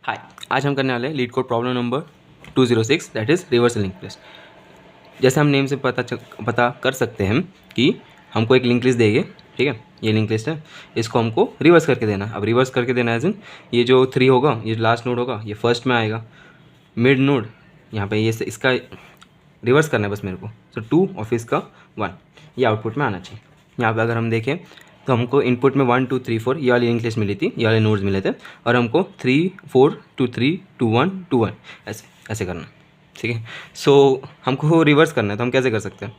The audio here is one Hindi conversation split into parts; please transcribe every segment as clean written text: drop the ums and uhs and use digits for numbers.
हाय, आज हम करने वाले हैं leet code problem number 206 that is reverse link list. जैसे हम नेम से पता कर सकते हैं कि हमको एक लिंक लिस्ट देंगे, ठीक है। ये लिंक लिस्ट है, इसको हमको रिवर्स करके देना है। अब रिवर्स करके देना है, ये जो 3 होगा, ये लास्ट नोड होगा, ये फर्स्ट में आएगा। मिड नोड यहाँ पे ये इसका रिवर्स करना है बस मेरे को। तो 2 और फिर इसका 1 ये आउटपुट में आना चाहिए। यहाँ पे अगर हम देखें तो हमको इनपुट में 1 2 3 4 ये वाली लिंक लिस्ट मिली थी, ये वाले नोड्स मिले थे, और हमको 3 4 2 3 2 1 2 1 ऐसे ऐसे करना, ठीक है। सो हमको रिवर्स करना है, तो हम कैसे कर सकते हैं?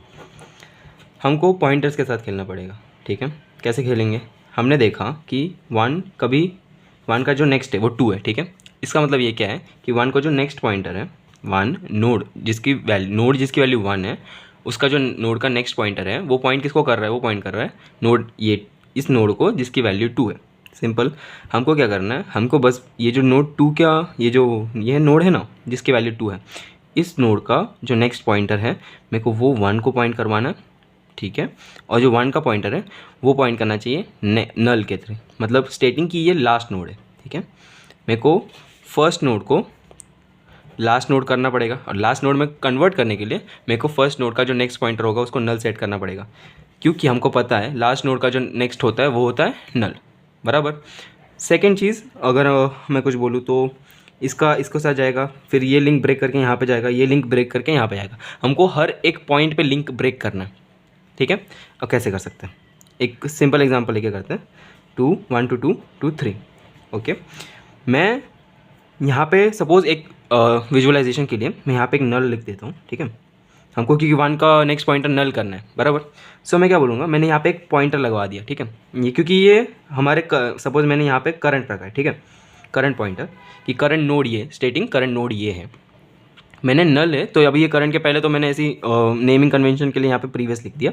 हमको पॉइंटर्स के साथ खेलना पड़ेगा, ठीक है। कैसे खेलेंगे? हमने देखा कि 1 का जो नेक्स्ट है वो 2 है, ठीक है। इसका मतलब ये क्या है कि 1 का जो नेक्स्ट पॉइंटर है, 1 नोड जिसकी वैल्यू 1 है, उसका जो नोड का नेक्स्ट पॉइंटर है वो पॉइंट किसको कर रहा है? वो पॉइंट कर रहा है नोड, ये इस नोड को जिसकी वैल्यू 2 है। सिंपल। हमको क्या करना है? हमको बस ये जो नोड 2 क्या ये नोड है ना जिसकी वैल्यू 2 है, इस नोड का जो नेक्स्ट पॉइंटर है मेरे को वो 1 को पॉइंट करवाना है, ठीक है। और जो 1 का पॉइंटर है वो पॉइंट करना चाहिए नल के थ्रू, मतलब स्टेटिंग की ये लास्ट नोड है, ठीक है। मेरे को फर्स्ट नोड को लास्ट नोड करना पड़ेगा, और लास्ट नोड में कन्वर्ट करने के लिए मेरे को फर्स्ट नोड का जो नेक्स्ट पॉइंटर होगा उसको नल सेट करना पड़ेगा, क्योंकि हमको पता है लास्ट नोड का जो नेक्स्ट होता है वो होता है नल, बराबर। सेकेंड चीज़, अगर मैं कुछ बोलूँ तो इसको साथ जाएगा, फिर ये लिंक ब्रेक करके यहाँ पे जाएगा, ये लिंक ब्रेक करके यहाँ पे जाएगा। हमको हर एक पॉइंट पे लिंक ब्रेक करना है, ठीक है। अब कैसे कर सकते हैं? एक सिंपल एग्जांपल लेके करते हैं। 2 1 2 2 2 3, ओके। मैं यहाँ पे सपोज़ एक विजुअलाइजेशन के लिए मैं यहाँ पे एक नल लिख देता हूँ, ठीक है। हमको क्योंकि 1 का नेक्स्ट पॉइंटर नल करना है, बराबर। सो मैं क्या बोलूँगा, मैंने यहाँ पे एक पॉइंटर लगवा दिया, ठीक है। ये क्योंकि ये हमारे सपोज़ मैंने यहाँ पे करंट रखा है, ठीक है, करंट पॉइंटर कि करंट नोड ये स्टेटिंग करंट नोड ये है, मैंने नल है तो अभी ये करंट के पहले तो मैंने ऐसी नेमिंग कन्वेंशन के लिए यहाँ पे प्रीवियस लिख दिया,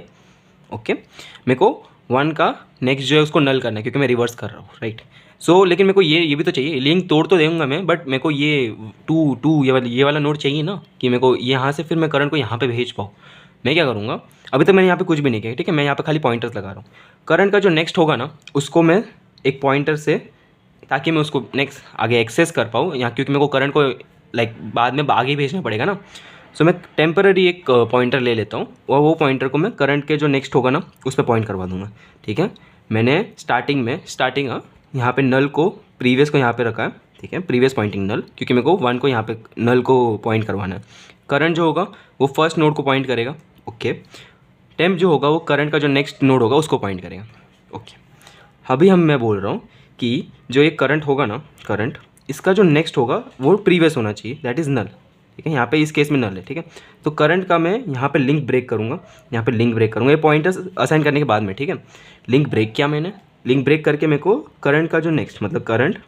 ओके। मेरे को 1 का नेक्स्ट जो है उसको नल करना है क्योंकि मैं रिवर्स कर रहा हूँ, राइट। सो लेकिन मेरे को ये भी तो चाहिए, लिंक तोड़ तो देऊँगा मैं, बट मेरे को ये 2 ये वाला नोड चाहिए ना, कि मेरे को यहाँ से फिर मैं करंट को यहाँ पे भेज पाऊँ। मैं क्या करूँगा, अभी तक मैंने यहाँ पे कुछ भी नहीं किया, ठीक है। मैं यहाँ पे खाली पॉइंटर्स लगा रहा हूँ। करंट का जो नेक्स्ट होगा ना उसको मैं एक पॉइंटर से, ताकि मैं उसको नेक्स्ट आगे एक्सेस कर पाऊँ यहाँ, क्योंकि मेरे को करंट को बाद में आगे भेजना पड़ेगा ना। सो मैं टेम्पररी एक पॉइंटर ले लेता हूँ, और वो पॉइंटर को मैं करंट के जो नेक्स्ट होगा ना उस पर पॉइंट करवा दूँगा, ठीक है। मैंने स्टार्टिंग यहाँ पे नल को प्रीवियस को यहाँ पे रखा है, ठीक है, प्रीवियस पॉइंटिंग नल, क्योंकि मेरे को 1 को यहाँ पे नल को पॉइंट करवाना है। करंट जो होगा वो फर्स्ट नोड को पॉइंट करेगा, ओके। टेम्प जो होगा वो करंट का जो नेक्स्ट नोड होगा उसको पॉइंट करेगा, ओके। अभी मैं बोल रहा हूँ कि जो ये करंट होगा ना, करंट इसका जो नेक्स्ट होगा वो प्रीवियस होना चाहिए, दैट इज़ नल, ठीक है। यहाँ पे इस केस में नल है, ठीक है। तो करंट का मैं यहाँ पे लिंक ब्रेक करूँगा, यहाँ पे लिंक ब्रेक करूँगा, ये पॉइंटर्स असाइन करने के बाद में, ठीक है। लिंक ब्रेक किया मैंने, लिंक ब्रेक करके मेरे को करंट का जो नेक्स्ट, मतलब करंट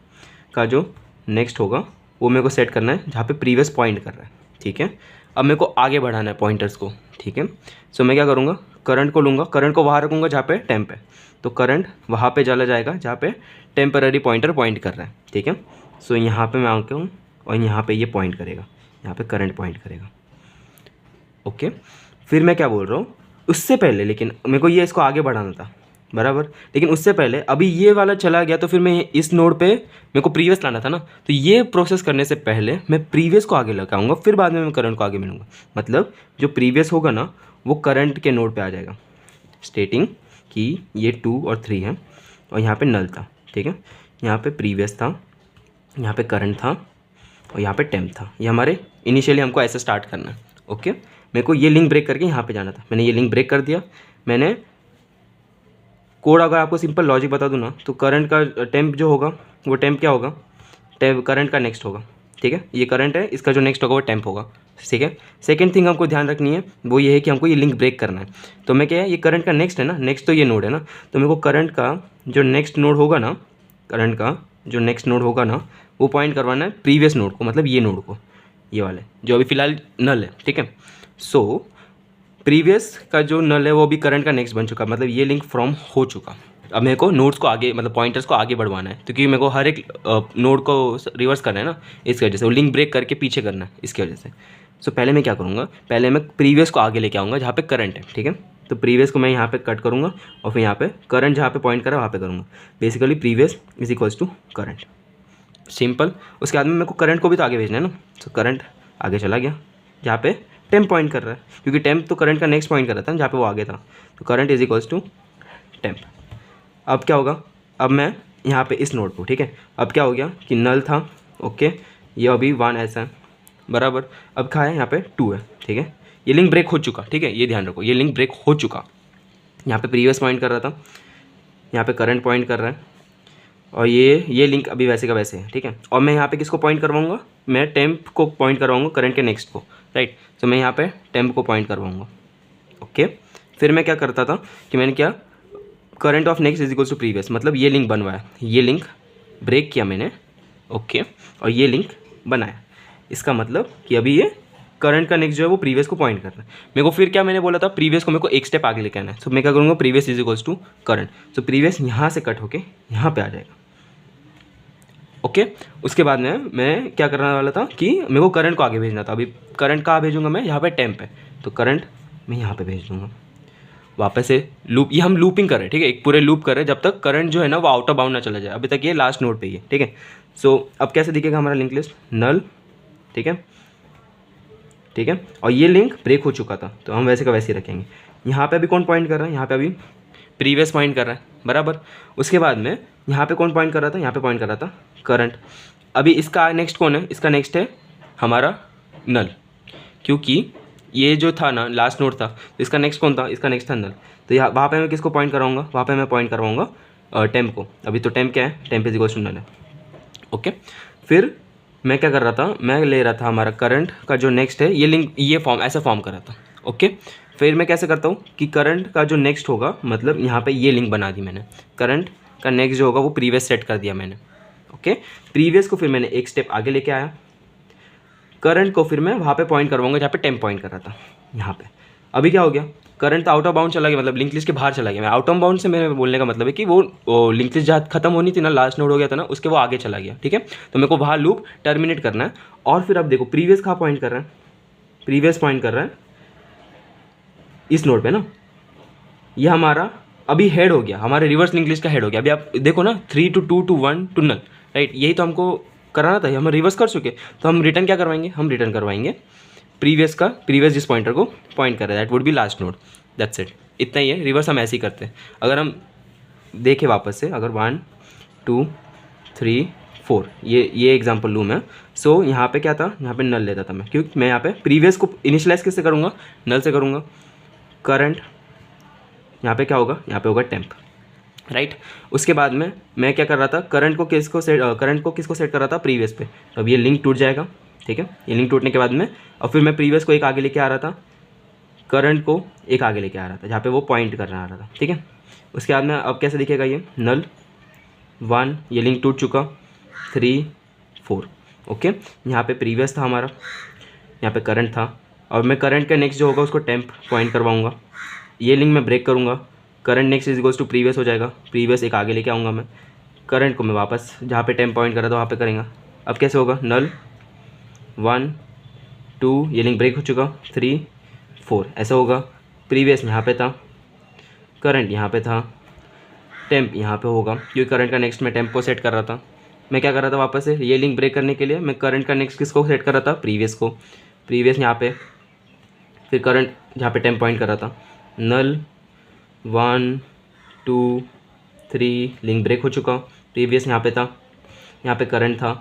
का जो नेक्स्ट होगा वो मेरे को सेट करना है जहाँ पे प्रीवियस पॉइंट कर रहा है, ठीक है। अब मेरे को आगे बढ़ाना है पॉइंटर्स को, ठीक है। सो मैं क्या करूँगा, करंट को लूँगा, करंट को वहाँ रखूँगा जहाँ पे टेम्प है, तो करंट वहाँ पे चला जाएगा जहाँ पे टेम्पररी पॉइंटर पॉइंट कर रहा है, ठीक है। सो यहाँ पे मैं आके हूँ और यहाँ पे ये पॉइंट करेगा, यहाँ पे करंट पॉइंट करेगा, ओके। फिर मैं क्या बोल रहा हूँ, उससे पहले लेकिन मेरे को ये इसको आगे बढ़ाना था, बराबर। लेकिन उससे पहले अभी ये वाला चला गया, तो फिर मैं इस नोड पे मेरे को प्रीवियस लाना था ना, तो ये प्रोसेस करने से पहले मैं प्रीवियस को आगे लगाऊंगा, फिर बाद में मैं करंट को आगे मिलूँगा। मतलब जो प्रीवियस होगा ना वो करंट के नोड पे आ जाएगा, स्टेटिंग कि ये 2 और 3 है, और यहाँ पे नल था, ठीक है। यहाँ पे प्रीवियस था, यहाँ पे करंट था, और यहाँ पे टेम्प था। ये हमारे इनिशियली हमको ऐसे स्टार्ट करना है, ओके। मेरे को ये लिंक ब्रेक करके यहाँ पे जाना था, मैंने ये लिंक ब्रेक कर दिया। मैंने कोड अगर आपको सिंपल लॉजिक बता दूँ ना, तो करंट का टेम्प जो होगा वो टेम्प क्या होगा, टेम्प करंट का नेक्स्ट होगा, ठीक है। ये करंट है, इसका जो नेक्स्ट होगा वो टेम्प होगा, ठीक है। सेकेंड थिंग हमको ध्यान रखनी है वो ये है कि हमको ये लिंक ब्रेक करना है। तो मैं क्या है, ये करंट का नेक्स्ट है ना, नेक्स्ट तो ये नोड है ना, तो मेरे को करंट का जो नेक्स्ट नोड होगा ना, करंट का जो नेक्स्ट नोड होगा ना वो पॉइंट करवाना है प्रीवियस नोड को, मतलब ये नोड को, ये वाले जो अभी फ़िलहाल नल है, ठीक है। सो प्रीवियस का जो नल है वो भी करंट का नेक्स्ट बन चुका, मतलब ये लिंक फ्रॉम हो चुका। अब मेरे को नोड्स को आगे, मतलब पॉइंटर्स को आगे बढ़वाना है, क्योंकि मेरे को हर एक नोड को रिवर्स करना है ना, इसकी वजह से वो लिंक ब्रेक करके पीछे करना है, इसकी वजह से। सो पहले मैं क्या करूँगा, पहले मैं प्रीवियस को आगे लेके आऊँगा जहाँ पे करंट है, ठीक है। तो प्रीवियस को मैं यहाँ पे कट करूँगा, और फिर यहाँ पे करंट जहाँ पे पॉइंट करा वहाँ पे करूँगा। Basically previous is equals to current, simple. उसके बाद में मेरे को करंट को भी तो आगे भेजना है ना, तो करंट आगे चला गया जहाँ पे टेम्प पॉइंट कर रहा है, क्योंकि टेम्प तो करंट का नेक्स्ट पॉइंट कर रहा था जहाँ पे वो आगे था, तो current is equals to temp. अब क्या होगा, अब मैं यहाँ पे इस नोड को, ठीक है, अब क्या हो गया कि नल था, ओके, ये अभी 1 ऐसा है बराबर। अब क्या है, यहाँ पे 2 है, ठीक है, ये लिंक ब्रेक हो चुका, ठीक है, ये ध्यान रखो, ये लिंक ब्रेक हो चुका। यहाँ पे प्रीवियस पॉइंट कर रहा था, यहाँ पे करंट पॉइंट कर रहा है, और ये लिंक अभी वैसे का वैसे है, ठीक है। और मैं यहाँ पे किसको पॉइंट करवाऊँगा, मैं टेम्प को पॉइंट करवाऊँगा करंट के नेक्स्ट को, राइट। तो मैं यहाँ पे टेम्प को पॉइंट करवाऊँगा, ओके। फिर मैं क्या करता था कि मैंने क्या, current of next is equals to previous, मतलब ये लिंक बनवाया, ये लिंक ब्रेक किया मैंने, ओके, और ये लिंक बनाया। इसका मतलब कि अभी ये करंट का नेक्स्ट जो है वो प्रीवियस को पॉइंट कर रहा है मेरे को। फिर क्या मैंने बोला था, प्रीवियस को मेरे को एक स्टेप आगे लेके आना है, तो मैं क्या करूँगा, previous is equals to current, तो प्रीवियस यहाँ से कट होके यहाँ पे आ जाएगा, ओके। उसके बाद में मैं क्या करने वाला था कि मेरे को करंट को आगे भेजना था। अभी करंट कहाँ भेजूँगा मैं, यहाँ पे टेम्प है, तो करंट मैं यहाँ पे भेज दूँगा वापस से। लूप, ये हम लूपिंग कर रहे हैं, ठीक है, एक पूरे लूप कर रहे हैं जब तक करंट जो है ना वो आउट ऑफ बाउंड ना चला जाए। अभी तक ये लास्ट नोड पे ही है, ठीक है। सो अब कैसे दिखेगा हमारा लिंक लिस्ट, नल, ठीक है, ठीक है, और ये लिंक ब्रेक हो चुका था, तो हम वैसे का वैसे ही रखेंगे। यहाँ पे अभी कौन पॉइंट कर रहा है, यहाँ पे अभी प्रीवियस पॉइंट कर रहा है बराबर। उसके बाद में यहाँ पे कौन पॉइंट कर रहा था, यहाँ पे पॉइंट कर रहा था करंट। अभी इसका नेक्स्ट कौन है, इसका नेक्स्ट है हमारा नल, क्योंकि ये जो था ना लास्ट नोड था, तो इसका नेक्स्ट कौन था, इसका नेक्स्ट था नल। तो यहाँ वहाँ पे मैं किसको पॉइंट कराऊंगा, वहाँ पे मैं पॉइंट करवाऊंगा टेम्प को। अभी तो टेम्प क्या है, temp is equals to null है, ओके। फिर मैं क्या कर रहा था, मैं ले रहा था हमारा करंट का जो नेक्स्ट है, ये लिंक ये फॉर्म ऐसा फॉर्म कर रहा था, ओके। फिर मैं कैसे करता हूँ कि करंट का जो नेक्स्ट होगा, मतलब यहाँ पे ये लिंक बना दी मैंने, करंट का नेक्स्ट जो होगा वो प्रीवियस सेट कर दिया मैंने, ओके। प्रीवियस को फिर मैंने एक स्टेप आगे लेके आया, करंट को फिर मैं वहाँ पे पॉइंट करवाऊंगा जहाँ पे टेम्प पॉइंट कर रहा था, यहाँ पे। अभी क्या हो गया, करंट तो आउट ऑफ बाउंड चला गया, मतलब लिंक लिस्ट के बाहर चला गया। मैं आउट ऑफ बाउंड से मेरे बोलने का मतलब है कि वो लिंक लिस्ट जहाँ खत्म होनी थी ना, लास्ट नोड हो गया था ना, उसके वो आगे चला गया, ठीक है। तो मेरे को वहाँ लूप टर्मिनेट करना है। और फिर अब देखो प्रीवियस कहाँ पॉइंट कर रहा है, प्रीवियस पॉइंट कर रहा है इस नोड पे ना, ये हमारा अभी हेड हो गया, हमारे रिवर्स लिंक लिस्ट का हेड हो गया। अभी आप देखो ना 3 to 2 to 1 to null, right, यही तो हमको कराना था, हम रिवर्स कर चुके। तो हम रिटर्न क्या करवाएंगे, हम रिटर्न करवाएंगे प्रीवियस का, प्रीवियस जिस पॉइंटर को पॉइंट कर रहा है that would be last node, that's it, इतना ही है। रिवर्स हम ऐसे ही करते हैं। अगर हम देखें वापस से, अगर 1 2 3 4 ये एग्जाम्पल लूँ मैं। सो यहाँ पे क्या था, यहाँ पे नल लेता था मैं, क्योंकि मैं यहाँ पे प्रीवियस को इनिशियलाइज किससे करूँगा, नल से करूँगा। करंट यहाँ पे क्या होगा, यहाँ पे होगा टेम्प, राइट। उसके बाद में मैं क्या कर रहा था, करंट को किसको सेट कर रहा था, प्रीवियस पे। तो अब ये लिंक टूट जाएगा, ठीक है। ये लिंक टूटने के बाद में और फिर मैं प्रीवियस को एक आगे लेके आ रहा था, करंट को एक आगे लेके आ रहा था जहाँ पे वो पॉइंट करना आ रहा था, ठीक है। उसके बाद में अब कैसे दिखेगा ये, नल 1, ये लिंक टूट चुका, 3 4, ओके। यहाँ पे प्रीवियस था हमारा, यहाँ पे करंट था, और मैं करंट का नेक्स्ट जो होगा उसको टेम्प पॉइंट करवाऊँगा। ये लिंक मैं ब्रेक करूँगा, current next is equals to previous हो जाएगा, प्रीवियस एक आगे लेके आऊँगा मैं, करंट को मैं वापस जहाँ पे टेम्प पॉइंट कर रहा था वहाँ पे करेंगे। अब कैसे होगा, नल 1 2, ये लिंक ब्रेक हो चुका, 3 4, ऐसा होगा। प्रीवियस यहाँ पे था, करंट यहाँ पे था, टेम्प यहाँ पे होगा, क्योंकि करंट का नेक्स्ट मैं टेम्प को सेट कर रहा था। मैं क्या कर रहा था, वापस से ये लिंक ब्रेक करने के लिए मैं करंट का नेक्स्ट किसको सेट कर रहा था, प्रीवियस को, प्रीवियस यहाँ पे, फिर करंट जहाँ पे टेम्प पॉइंट कर रहा था, नल 1 2 3, लिंक ब्रेक हो चुका, प्रीवियस यहाँ पे था, यहाँ पे करंट था,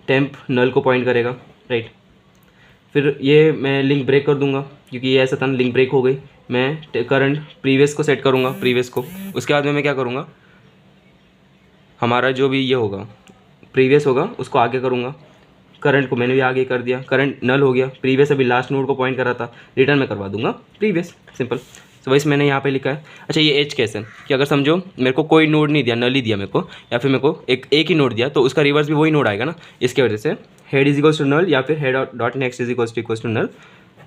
टेम्प नल को पॉइंट करेगा, राइट। फिर ये मैं लिंक ब्रेक कर दूंगा, क्योंकि ये ऐसा था ना, लिंक ब्रेक हो गई। मैं करंट प्रीवियस को सेट करूँगा, प्रीवियस को। उसके बाद में मैं क्या करूँगा, हमारा जो भी ये होगा प्रीवियस होगा उसको आगे करूँगा, करंट को मैंने भी आगे कर दिया, करंट नल हो गया, प्रीवियस अभी लास्ट नोड को पॉइंट कर रहा था, रिटर्न में करवा दूंगा प्रीवियस, सिंपल। तो वैसे मैंने यहाँ पे लिखा है। अच्छा, ये एज केस है कि अगर समझो मेरे को कोई नोड नहीं दिया, नल ही दिया मेरे को, या फिर मेरे को एक ही नोड दिया, तो उसका रिवर्स भी वही नोड आएगा ना। इसके वजह से head is equals to null या फिर head dot next is equals to null,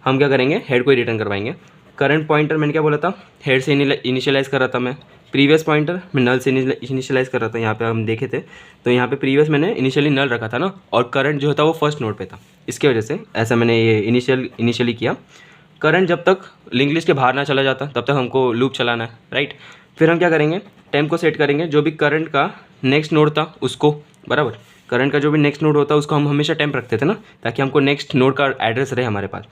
हम क्या करेंगे, हेड को ही रिटर्न करवाएंगे। करंट पॉइंटर मैंने क्या बोला था, हेड से इनिशियलाइज़ कर रहा था मैं, प्रीवियस पॉइंटर मैं नल से इनिशियलाइज़ कर रहा था। यहाँ पे हम देखे थे तो यहाँ पे प्रीवियस मैंने इनिशियली नल रखा था ना, और करंट जो था वो फर्स्ट नोड पे था, इसके वजह से ऐसा मैंने ये इनिशियली किया। करंट जब तक लिंक लिस्ट के बाहर ना चला जाता तब तक हमको लूप चलाना है, राइट। फिर हम क्या करेंगे, टेम्प को सेट करेंगे, जो भी करंट का नेक्स्ट नोड था उसको बराबर। करंट का जो भी नेक्स्ट नोड होता है उसको हम हमेशा टेम्प रखते थे ना, ताकि हमको नेक्स्ट नोड का एड्रेस रहे हमारे पास।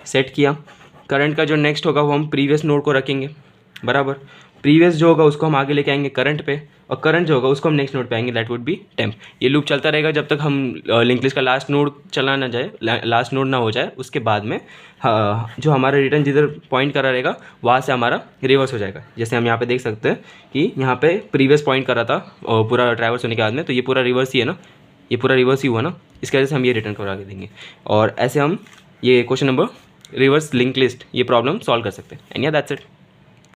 सेट किया, करंट का जो नेक्स्ट होगा वो हम प्रीवियस नोड को रखेंगे, बराबर। प्रीवियस जो होगा उसको हम आगे लेके आएंगे करंट पे, और करंट जो होगा उसको हम नेक्स्ट नोड पे आएंगे, दैट वुड बी टेम्प। ये लूप चलता रहेगा जब तक हम लिंक लिस्ट का लास्ट नोड चला ना जाए, लास्ट नोड ना हो जाए। उसके बाद में जो हमारा रिटर्न जिधर पॉइंट करा रहेगा वहाँ से हमारा रिवर्स हो जाएगा। जैसे हम यहाँ पे देख सकते हैं कि यहाँ पे प्रीवियस पॉइंट करा था और पूरा ट्रैवर्स होने के बाद में, तो ये पूरा रिवर्स ही है ना, ये पूरा रिवर्स ही हुआ ना, इसकी वजह से हम ये रिटर्न करा के देंगे। और ऐसे हम ये question number reverse link list ये प्रॉब्लम सॉल्व कर सकते हैं। एंड या दैट्स इट।